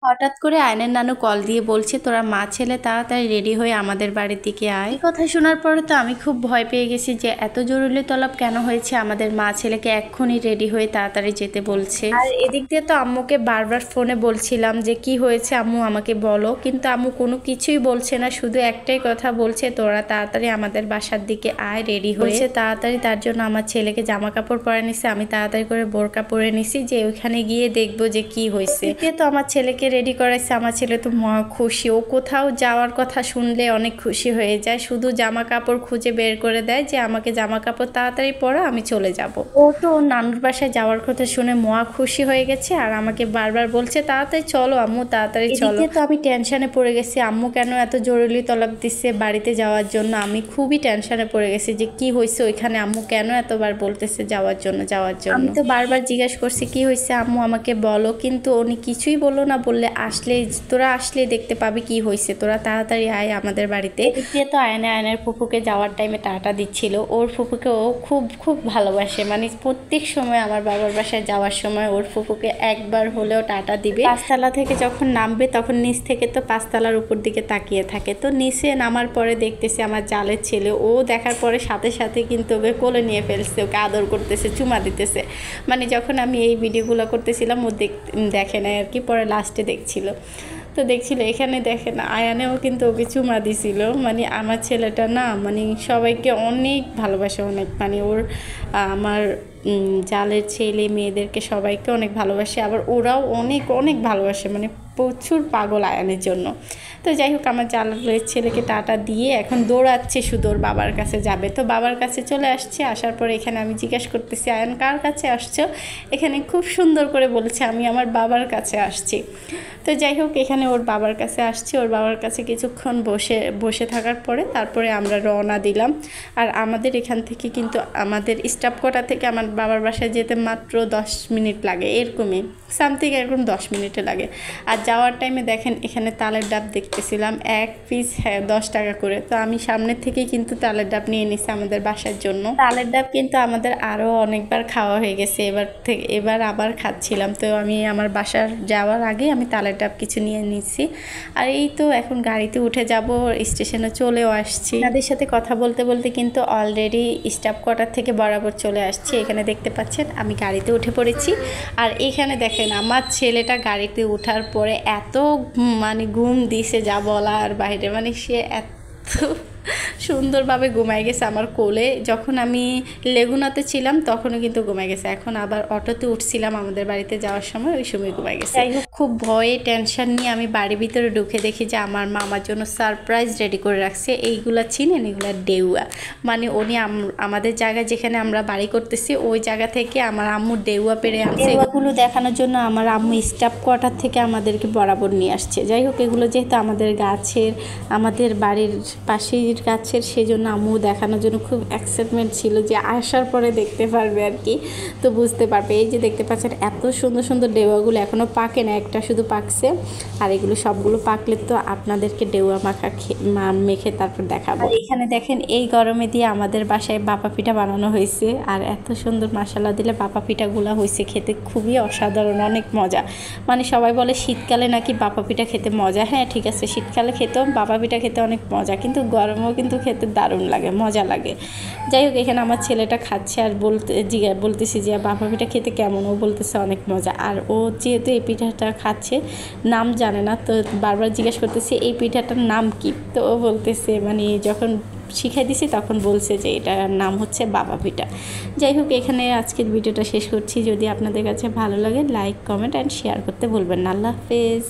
হঠাৎ করে আয়নের নানু কল দিয়ে বলছে, তোরা মা ছেলে তাড়াতাড়ি রেডি হয়ে আমাদের বাড়ির দিকে আয়। এই কথা শোনার পরে তো আমি খুব ভয় পেয়ে গেছি যে এত জরুরি তলব কেন হয়েছে, আমাদের মা ছেলেকে এক্ষুনি রেডি হয়ে তাড়াতাড়ি যেতে বলছে। আর এদিক দিয়ে তো আম্মুকে বারবার ফোনে বলছিলাম যে কি হয়েছে আম্মু আমাকে বলো, কিন্তু আম্মু কোনো কিছুই বলছে না, শুধু একটাই কথা বলছে, তোরা তাড়াতাড়ি আমাদের বাসার দিকে আয় রেডি হয়েছে তাড়াতাড়ি। তার জন্য আমার ছেলেকে জামা কাপড় পরে নিছে, আমি তাড়াতাড়ি করে বোরকা পরে নিছি যে ওইখানে গিয়ে দেখবো যে কি হয়েছে। তো আমার ছেলেকে রেডি করাইছে, আমার ছেলে তো খুশি, ও কোথাও যাওয়ার কথা শুনলে অনেক খুশি হয়ে যায়, শুধু জামা কাপড় খুঁজে বের করে দেয় যে আমাকে জামা কাপড় তাড়াতাড়ি পরো আমি চলে যাব। ও তো ওর নানুর বাসায় যাওয়ার কথা শুনে খুশি হয়ে গেছে আর আমাকে বারবার বলছে তাড়াতাড়ি চলো আম্মু তাড়াতাড়ি চলো। তো আমি টেনশনে পড়ে গেছি, আম্মু কেন এত জরুরি তলব দিচ্ছে বাড়িতে যাওয়ার জন্য, আমি খুবই টেনশনে পড়ে গেছি যে কি হয়েছে ওইখানে, আম্মু কেন এতবার বলতেছে যাওয়ার জন্য। আমি তো বারবার জিজ্ঞাসা করছি কি হয়েছে আম্মু আমাকে বলো, কিন্তু উনি কিছুই বললো না, বললে তোরা আসলে দেখতে পাবি কি হয়েছে, তোরা তাড়াতাড়ি আয় আমাদের বাড়িতে। এদিকে তো আয়নের ফুফুকে যাওয়ার টাইমে টাটা দিচ্ছিল, ওর ফুফুকে ও খুব খুব ভালোবাসে, মানে প্রত্যেক সময় আমার বাবার বাসায় যাওয়ার সময় ওর ফুফুকে একবার হলেও টাটা দিবে। পাঁচতলা থেকে যখন নামবে তখন নিচ থেকে তো পাঁচতলার উপর দিকে তাকিয়ে থাকে, তো নিচে নামার পরে দেখতেছে আমার জালের ছেলে, ও দেখার পরে সাথে সাথে কিন্তু ওকে কোলে নিয়ে ফেলছে, ওকে আদর করতেছে, চুমা দিতেছে। মানে যখন আমি এই ভিডিওগুলো করতেছিলাম ও দেখে নাই আর কি, পরে লাস্টে দেখছিল, তো দেখছিল এখানে দেখেন আয়ানেও কিন্তু ওকে চুমা দিছিল। মানে আমার ছেলেটা না মানে সবাইকে অনেক ভালোবাসে, অনেক মানে ওর আমার জালের ছেলে মেয়েদেরকে সবাইকে অনেক ভালোবাসে, আবার ওরাও অনেক অনেক ভালোবাসে, মানে প্রচুর পাগল আয়ানের জন্য। তো যাই হোক আমার জালের ছেলেকে টাটা দিয়ে এখন দৌড়াচ্ছে, শুধু ওর বাবার কাছে যাবে, তো বাবার কাছে চলে আসছে। আসার পরে এখানে আমি জিজ্ঞাসা করতেছি আয়ান কার কাছে আসছো, এখানে খুব সুন্দর করে বলেছে আমি আমার বাবার কাছে আসছি। তো যাই হোক এখানে ওর বাবার কাছে আসছি, ওর বাবার কাছে কিছুক্ষণ বসে থাকার পরে তারপরে আমরা রওনা দিলাম। আর আমাদের এখান থেকে কিন্তু আমাদের স্টাফ কোয়ার্টার থেকে আমার বাবার বাসায় যেতে মাত্র 10 মিনিট লাগে, এরকমই সামথিং এরকম 10 মিনিটে লাগে। আর যাওয়ার টাইমে দেখেন এখানে তালের ডাব দেখতেছিলাম, এক পিস 10 টাকা করে, তো আমি সামনের থেকেই কিন্তু তালের ডাব নিয়ে নিছি আমাদের বাসার জন্য। তালের ডাব কিন্তু আমাদের আরও অনেকবার খাওয়া হয়ে গেছে, এবার আবার খাচ্ছিলাম, তো আমি আমার বাসার যাওয়ার আগে আমি তালের ডাব কিছু নিয়ে নিচ্ছি। আর এই তো এখন গাড়িতে উঠে যাব, স্টেশনে চলেও আসছি। তাদের সাথে কথা বলতে বলতে কিন্তু অলরেডি স্টাফ কোয়ার্টার থেকে বরাবর চলে আসছি। এখানে দেখতে পাচ্ছেন আমি গাড়িতে উঠে পড়েছি। আর এখানে দেখেন আমার ছেলেটা গাড়িতে ওঠার পরে এত মানে ঘুম দিছে যা বলার বাইরে, মানে সে এত সুন্দরভাবে ঘুমাই গেছে আমার কোলে। যখন আমি লেগুনাতে ছিলাম তখনও কিন্তু ঘুমাই গেছে, এখন আবার অটোতে উঠছিলাম আমাদের বাড়িতে যাওয়ার সময়, ওই সময় ঘুমাই গেছে। যাই হোক খুব ভয়ে টেনশন নিয়ে আমি বাড়ির ভিতরে ঢুকে দেখি যে আমার মা আমার জন্য সারপ্রাইজ রেডি করে রাখছে। এইগুলা চিনেন, এগুলা ডেউয়া, মানে উনি আমাদের জায়গায় যেখানে আমরা বাড়ি করতেছি ওই জায়গা থেকে আমার আম্মু ডেউয়া পেরে আনছে। এগুলো দেখানোর জন্য আমার আম্মু স্টাফ কোয়ার্টার থেকে আমাদেরকে বরাবর নিয়ে আসছে। যাই হোক এগুলো যেহেতু আমাদের গাছের, আমাদের বাড়ির পাশের গাছের, সেজন্য আম্মু দেখানোর জন্য খুব এক্সাইটমেন্ট ছিল যে আসার পরে দেখতে পারবে আর কি, তো বুঝতে পারবে। এই যে দেখতে পাচ্ছেন এত সুন্দর সুন্দর ডেউয়াগুলো এখনও পাকে না, একটা শুধু পাকছে, আর এগুলো সবগুলো পাকলে তো আপনাদেরকে ডেউয়া মেখে তারপর দেখাবো। এখানে দেখেন এই গরমে দিয়ে আমাদের বাসায় বাপা পিঠা বানানো হয়েছে, আর এত সুন্দর মশলা দিলে বাপা পিঠাগুলো হয়েছে, খেতে খুবই অসাধারণ, অনেক মজা। মানে সবাই বলে শীতকালে নাকি বাপা পিঠা খেতে মজা, হ্যাঁ ঠিক আছে শীতকালে খেতেও বাপা পিঠা খেতে অনেক মজা, কিন্তু গরমেও কিন্তু খেতে দারুণ লাগে, মজা লাগে। যাই হোক এখানে আমার ছেলেটা খাচ্ছে আর বলতেছি যে বাপা পিঠা খেতে কেমন, ও বলতেছে অনেক মজা। আর ও যেহেতু এই পিঠাটা খাচ্ছে নাম জানে না, তো বারবার জিজ্ঞেস করতেছি এই পিঠাটার নাম কি, তো ও বলতেছে মানে যখন শিখাই দিছি তখন বলছে যে এটার নাম হচ্ছে বাবা পিঠা। যাই হোক এখানে আজকের ভিডিওটা শেষ করছি, যদি আপনাদের কাছে ভালো লাগে লাইক কমেন্ট অ্যান্ড শেয়ার করতে ভুলবেন না। আল্লাহ হাফেজ।